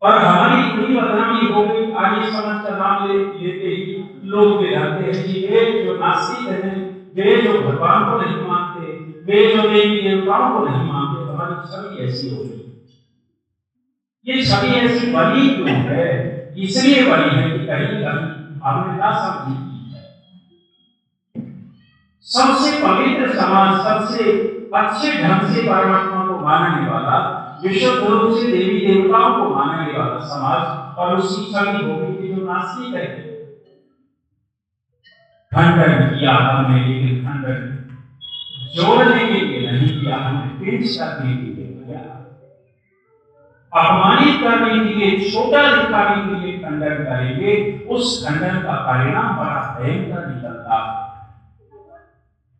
और हमारी इतनी बदनामी हो गई, आगे समाज का नाम लेते ही लोग कहते हैं कि वे जो नास्तिक हैं, वे जो भगवान को नहीं मानते, वे जो देवी देवताओं को नहीं मानते, हमारी छवि ऐसी हो गई। ये छवि ऐसी बनी क्यों है? इसलिए बनी है कि कहीं कहीं हमने ना समझी सबसे पवित्र समाज, सबसे अच्छे ढंग से परमात्मा को मानने वाला, विशुद्ध रूप से देवी देवताओं को मानने वाला समाज, और उसकी छवि हो गई जो नास्तिक है। खंडन किया हमने, लेकिन खंडन जोड़ने के लिए नहीं किया, हमने पेश करने के लिए किया, अपमानित करने के लिए, छोटा दिखाने के लिए खंडन करेंगे, उस खंडन का परिणाम बड़ा भयंकर निकलता।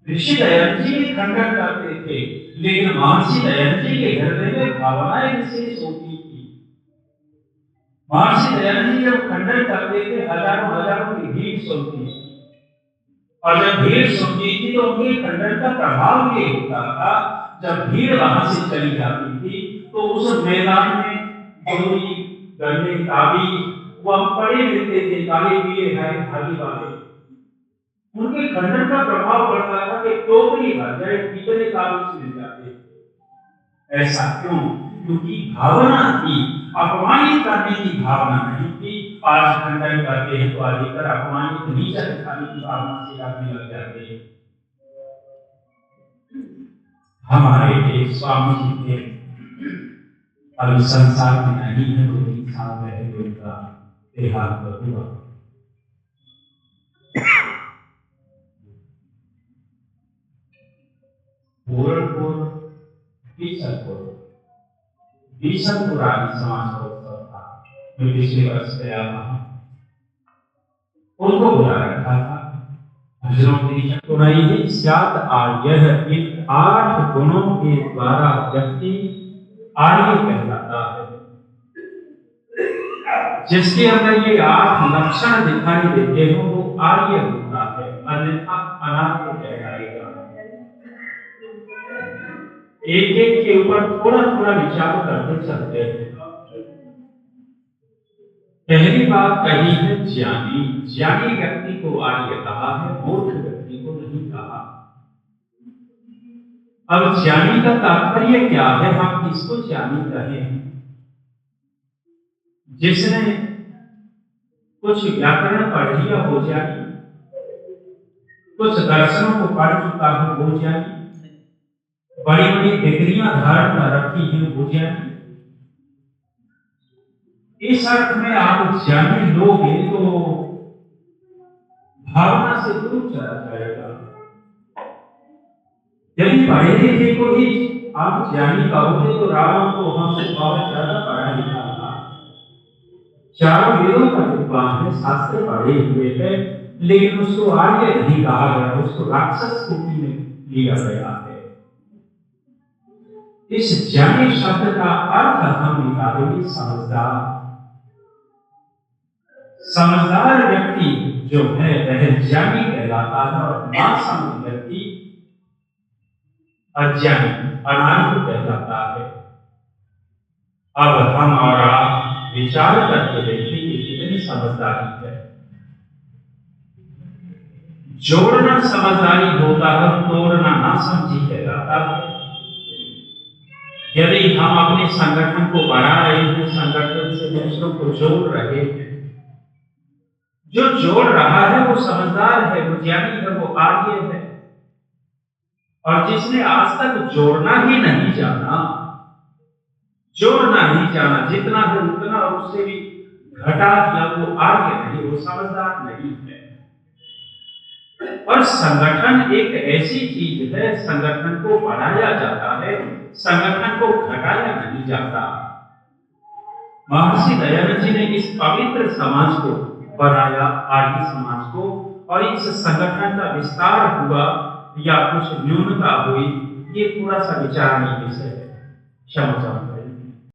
ऋषि दयानंद जी भी खंडन करते थे, लेकिन महर्षि दयानंद जी के हृदय में भावनाएं विशेष होती थी। महर्षि दयानंद जी जब खंडन करते थे, हजारों हजारों की भीड़ सुनती थी, और जब भीड़ सुनती थी तो उनके खंडन का प्रभाव ये होता था, जब भीड़ वहां से चली जाती थी तो उस मैदान में गोली, गन्ने, ताबीज वह पड़े रहते थे, काले पीले हरे धागे वाले। उनके खंडन का प्रभाव पड़ता था कि टोकरी भर जाए, कितने ताबीज मिल जाते। ऐसा क्यों? क्योंकि भावना थी, अपमानित करने की भावना नहीं थी। आज खंडन करते हैं तो अधिकतर अपमानित नीचा दिखाने की भावना से आदमी लग जाते हैं। हमारे एक स्वामी जी थे, अभी संसार में नहीं है, तो 3 साल पहले उनका देहांत हुआ। बीसनपुर आदि समाज का उत्सव था, जो पिछले वर्ष गया था। उनको बुला रखा था। सात आर्य, इन 8 गुणों के द्वारा व्यक्ति आर्य कहलाता है। जिसके अंदर ये 8 लक्षण दिखाई देते हो वो आर्य होता है, अन्यथा अनार्य कहलाएगा। एक एक के ऊपर थोड़ा थोड़ा विचार करते चलते हैं। पहली बात कही है ज्ञानी। ज्ञानी व्यक्ति को आर्य कहा है, मूर्ख व्यक्ति को नहीं कहा। अब ज्ञानी का तात्पर्य क्या है? हम किसको ज्ञानी कहें? जिसने कुछ व्याकरण पढ़ लिया वो ज्ञानी, कुछ दर्शनों को पढ़ चुका है वो ज्ञानी, बड़ी बड़ी डिग्रियां धारण कर रखी है वो ज्ञानी। इस अर्थ में आप ज्ञानी लोगे तो भावना से दूर चला जाएगा। यदि पढ़े लिखे को ही आप ज्ञानी कहोगे तो रावण को हमसे बहुत ज्यादा पढ़ा लिखा था, चारों वेदों का विद्वान है, शास्त्र पढ़े हुए है, लेकिन उसको आर्य नहीं कहा गया, उसको राक्षस कोटि में लिया गया है। इस ज्ञानी शब्द का अर्थ हम निकालेंगे समझदार। समझदार व्यक्ति जो है वह ज्ञानी कहलाता है और नासमझ व्यक्ति अज्ञानी अनार्य कहलाता है। अब हम और आप विचार करके देखें कि कितनी समझदारी है। जोड़ना समझदारी होता है, तोड़ना नासमझी कहलाता है। यदि हम अपने संगठन को बढ़ा रहे हैं, संगठन से दूसरों को जोड़ रहे हैं, जो जोड़ रहा है वो समझदार है, वो ज्ञानी है, वो आर्य है। और जिसने आज तक जोड़ना ही नहीं जाना, जोड़ना नहीं जाना, जितना है उतना और उससे भी घटा दिया, वो आर्य नहीं, वो समझदार नहीं है। और संगठन एक ऐसी चीज है, संगठन को बढ़ाया जाता है, संगठन को घटाया नहीं जाता। महर्षि दयानंद जी ने इस पवित्र समाज को बनाया, आर्य समाज को, और इस संगठन का विस्तार हुआ या कुछ न्यूनता हुई, ये थोड़ा सा विचारणीय विषय है। क्षमा चाहूंगा।